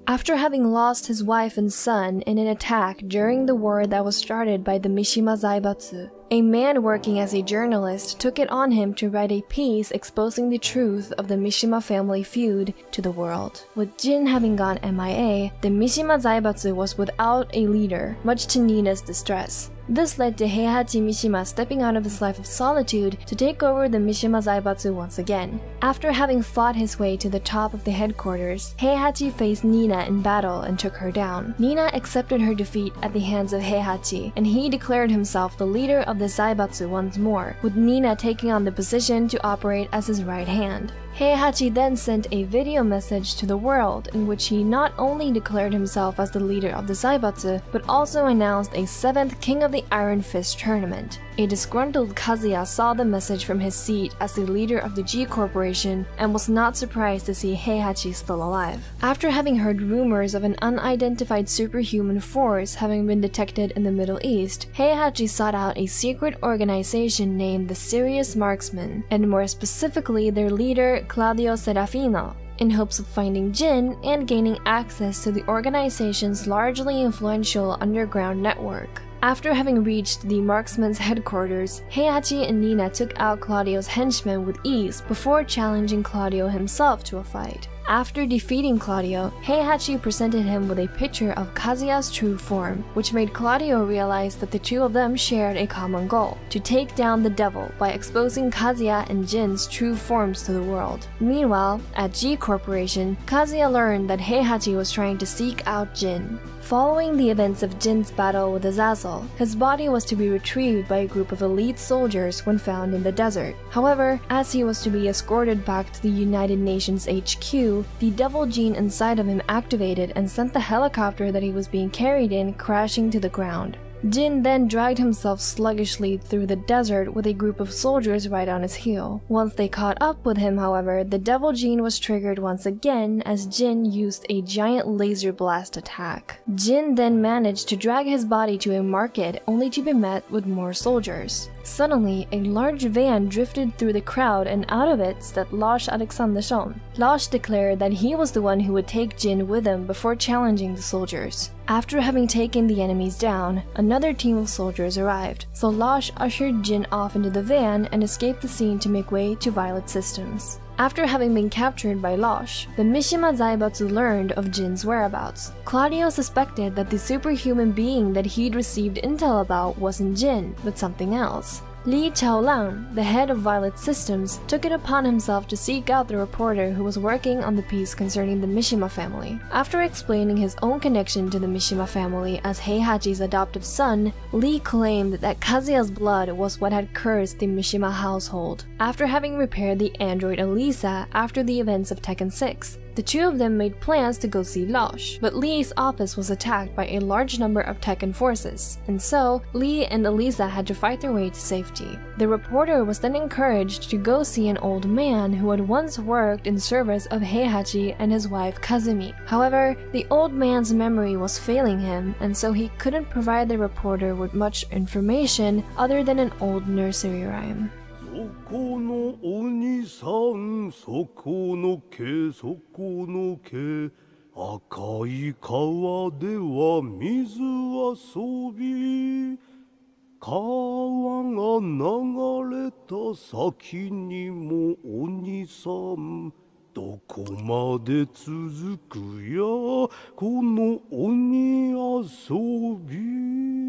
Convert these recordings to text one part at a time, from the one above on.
After having lost his wife and son in an attack during the war that was started by the Mishima Zaibatsu, a man working as a journalist took it on him to write a piece exposing the truth of the Mishima family feud to the world. With Jin having gone MIA, the Mishima Zaibatsu was without a leader, much to Nina's distress. This led to Heihachi Mishima stepping out of his life of solitude to take over the Mishima Zaibatsu once again. After having fought his way to the top of the headquarters, Heihachi faced Nina in battle and took her down. Nina accepted her defeat at the hands of Heihachi, and he declared himself the leader of the Zaibatsu once more, with Nina taking on the position to operate as his right hand. Heihachi then sent a video message to the world in which he not only declared himself as the leader of the Zaibatsu, but also announced a 7th King of the Iron Fist tournament. A disgruntled Kazuya saw the message from his seat as the leader of the G Corporation and was not surprised to see Heihachi still alive. After having heard rumors of an unidentified superhuman force having been detected in the Middle East, Heihachi sought out a secret organization named the Serious Marksmen, and more specifically their leader Claudio Serafino, in hopes of finding Jin and gaining access to the organization's largely influential underground network. After having reached the marksman's headquarters, Heihachi and Nina took out Claudio's henchmen with ease before challenging Claudio himself to a fight. After defeating Claudio, Heihachi presented him with a picture of Kazuya's true form, which made Claudio realize that the two of them shared a common goal: to take down the devil by exposing Kazuya and Jin's true forms to the world. Meanwhile, at G Corporation, Kazuya learned that Heihachi was trying to seek out Jin. Following the events of Jin's battle with Azazel, his body was to be retrieved by a group of elite soldiers when found in the desert. However, as he was to be escorted back to the United Nations HQ, the devil gene inside of him activated and sent the helicopter that he was being carried in crashing to the ground. Jin then dragged himself sluggishly through the desert with a group of soldiers right on his heel. Once they caught up with him, however, the devil gene was triggered once again as Jin used a giant laser blast attack. Jin then managed to drag his body to a market only to be met with more soldiers. Suddenly, a large van drifted through the crowd and out of it stepped Lars Alexandersson. Lars declared that he was the one who would take Jin with him before challenging the soldiers. After having taken the enemies down, another team of soldiers arrived, so Lars ushered Jin off into the van and escaped the scene to make way to Violet Systems. After having been captured by Lars, the Mishima Zaibatsu learned of Jin's whereabouts. Claudio suspected that the superhuman being that he'd received intel about wasn't Jin, but something else. Li Chaolang, the head of Violet Systems, took it upon himself to seek out the reporter who was working on the piece concerning the Mishima family. After explaining his own connection to the Mishima family as Heihachi's adoptive son, Li claimed that Kazuya's blood was what had cursed the Mishima household. After having repaired the android Elisa after the events of Tekken 6, the two of them made plans to go see Lars, but Li's office was attacked by a large number of Tekken forces, and so Li and Elisa had to fight their way to safety. The reporter was then encouraged to go see an old man who had once worked in service of Heihachi and his wife Kazumi. However, the old man's memory was failing him, and so he couldn't provide the reporter with much information other than an old nursery rhyme. そこの鬼さんそこの毛そこの毛赤い川では水遊び川が流れた先にも鬼さんどこまで続くやこの鬼遊び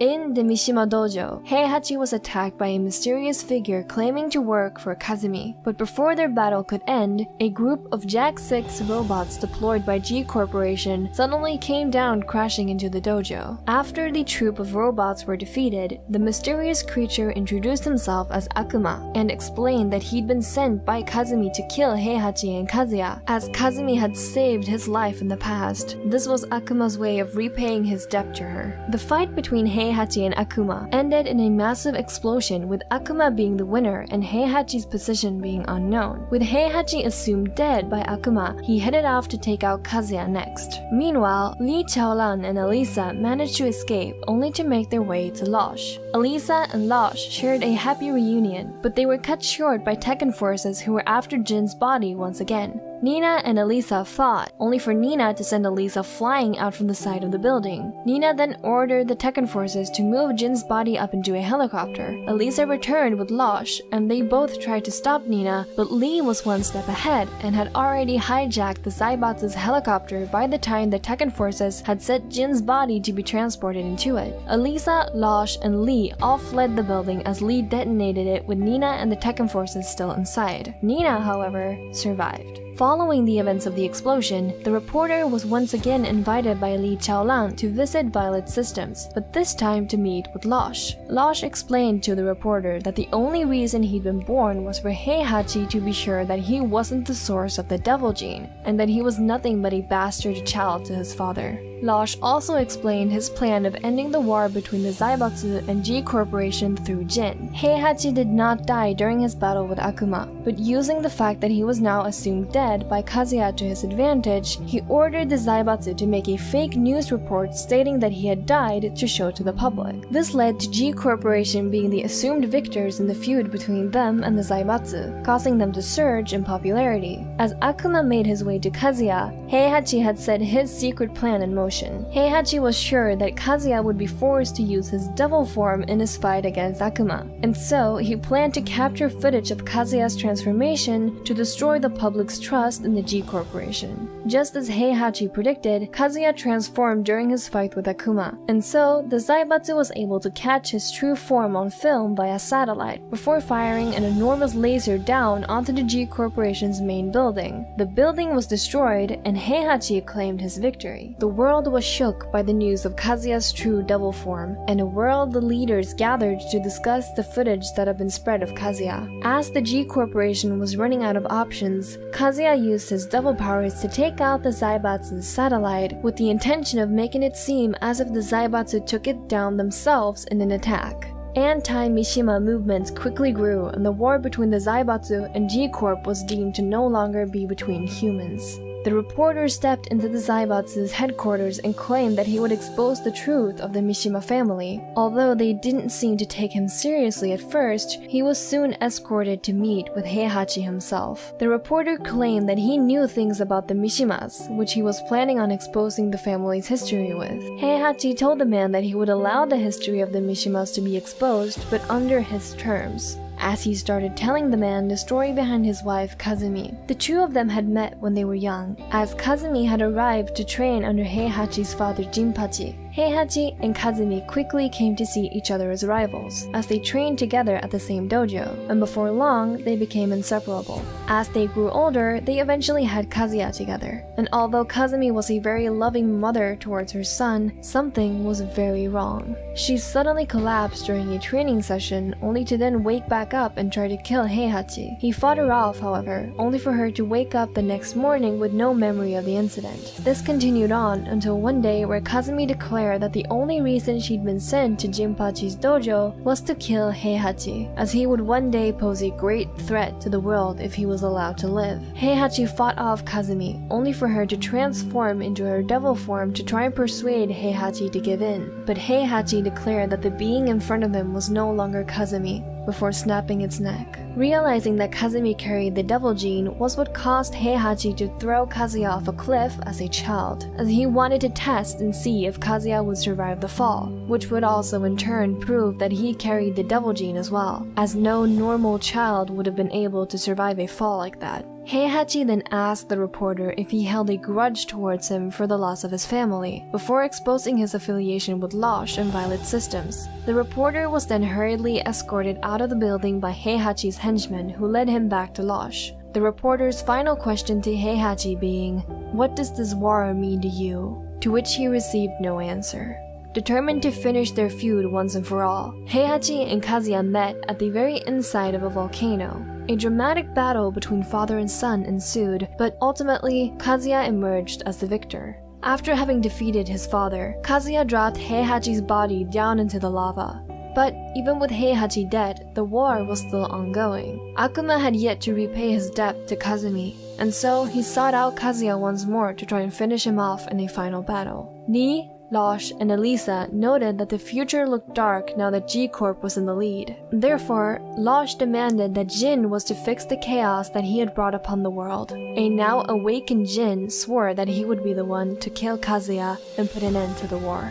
In the Mishima dojo, Heihachi was attacked by a mysterious figure claiming to work for Kazumi, but before their battle could end, a group of Jack 6 robots deployed by G Corporation suddenly came down crashing into the dojo. After the troop of robots were defeated, the mysterious creature introduced himself as Akuma and explained that he'd been sent by Kazumi to kill Heihachi and Kazuya, as Kazumi had saved his life in the past. This was Akuma's way of repaying his debt to her. The fight between Heihachi and Akuma ended in a massive explosion, with Akuma being the winner and Heihachi's position being unknown. With Heihachi assumed dead by Akuma, he headed off to take out Kazuya next. Meanwhile, Li Chaolan and Elisa managed to escape, only to make their way to Lars. Elisa and Lars shared a happy reunion, but they were cut short by Tekken forces who were after Jin's body once again. Nina and Elisa fought, only for Nina to send Elisa flying out from the side of the building. Nina then ordered the Tekken forces to move Jin's body up into a helicopter. Elisa returned with Losh, and they both tried to stop Nina, but Lee was one step ahead and had already hijacked the Zaibatsu's helicopter by the time the Tekken forces had set Jin's body to be transported into it. Elisa, Losh, and Lee all fled the building as Lee detonated it with Nina and the Tekken forces still inside. Nina, however, survived. Following the events of the explosion, the reporter was once again invited by Li Chaolan to visit Violet Systems, but this time to meet with Losh. Losh explained to the reporter that the only reason he'd been born was for Heihachi to be sure that he wasn't the source of the devil gene, and that he was nothing but a bastard child to his father. Losh also explained his plan of ending the war between the Zaibatsu and G Corporation through Jin. Heihachi did not die during his battle with Akuma, but using the fact that he was now assumed dead by Kazuya to his advantage, he ordered the Zaibatsu to make a fake news report stating that he had died to show to the public. This led to G Corporation being the assumed victors in the feud between them and the Zaibatsu, causing them to surge in popularity. As Akuma made his way to Kazuya, Heihachi had set his secret plan in motion. Heihachi was sure that Kazuya would be forced to use his devil form in his fight against Akuma, and so he planned to capture footage of Kazuya's transformation to destroy the public's trust in the G Corporation. Just as Heihachi predicted, Kazuya transformed during his fight with Akuma, and so the Zaibatsu was able to catch his true form on film via satellite before firing an enormous laser down onto the G Corporation's main building. The building was destroyed, and Heihachi claimed his victory. The world was shook by the news of Kazuya's true devil form, and a world the leaders gathered to discuss the footage that had been spread of Kazuya. As the G Corporation was running out of options, Kazuya used his devil powers to take out the Zaibatsu's satellite with the intention of making it seem as if the Zaibatsu took it down themselves in an attack. Anti-Mishima movements quickly grew, and the war between the Zaibatsu and G Corp was deemed to no longer be between humans. The reporter stepped into the Zaibatsu's headquarters and claimed that he would expose the truth of the Mishima family. Although they didn't seem to take him seriously at first, he was soon escorted to meet with Heihachi himself. The reporter claimed that he knew things about the Mishimas, which he was planning on exposing the family's history with. Heihachi told the man that he would allow the history of the Mishimas to be exposed, but under his terms. As he started telling the man the story behind his wife, Kazumi. The two of them had met when they were young, as Kazumi had arrived to train under Heihachi's father Jinpachi. Heihachi and Kazumi quickly came to see each other as rivals, as they trained together at the same dojo, and before long, they became inseparable. As they grew older, they eventually had Kazuya together, and although Kazumi was a very loving mother towards her son, something was very wrong. She suddenly collapsed during a training session, only to then wake back up and try to kill Heihachi. He fought her off, however, only for her to wake up the next morning with no memory of the incident. This continued on until one day where Kazumi declared that the only reason she'd been sent to Jinpachi's dojo was to kill Heihachi, as he would one day pose a great threat to the world if he was allowed to live. Heihachi fought off Kazumi, only for her to transform into her devil form to try and persuade Heihachi to give in. But Heihachi declared that the being in front of him was no longer Kazumi, before snapping its neck. Realizing that Kazumi carried the devil gene was what caused Heihachi to throw Kazuya off a cliff as a child, as he wanted to test and see if Kazuya would survive the fall, which would also in turn prove that he carried the devil gene as well, as no normal child would have been able to survive a fall like that. Heihachi then asked the reporter if he held a grudge towards him for the loss of his family, before exposing his affiliation with Losh and Violet Systems. The reporter was then hurriedly escorted out of the building by Heihachi's henchmen, who led him back to Losh. The reporter's final question to Heihachi being, "What does this war mean to you?" To which he received no answer. Determined to finish their feud once and for all, Heihachi and Kazuya met at the very inside of a volcano. A dramatic battle between father and son ensued, but ultimately, Kazuya emerged as the victor. After having defeated his father, Kazuya dropped Heihachi's body down into the lava. But even with Heihachi dead, the war was still ongoing. Akuma had yet to repay his debt to Kazumi, and so he sought out Kazuya once more to try and finish him off in a final battle. Ni, Losh, and Elisa noted that the future looked dark now that G-Corp was in the lead. Therefore, Losh demanded that Jin was to fix the chaos that he had brought upon the world. A now awakened Jin swore that he would be the one to kill Kazuya and put an end to the war.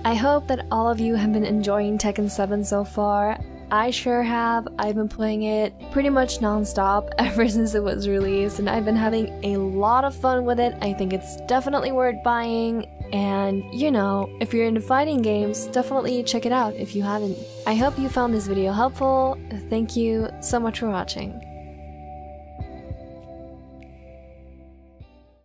I hope that all of you have been enjoying Tekken 7 so far. I sure have. I've been playing it pretty much non-stop ever since it was released, and I've been having a lot of fun with it. I think it's definitely worth buying, and you know, if you're into fighting games, definitely check it out if you haven't. I hope you found this video helpful. Thank you so much for watching.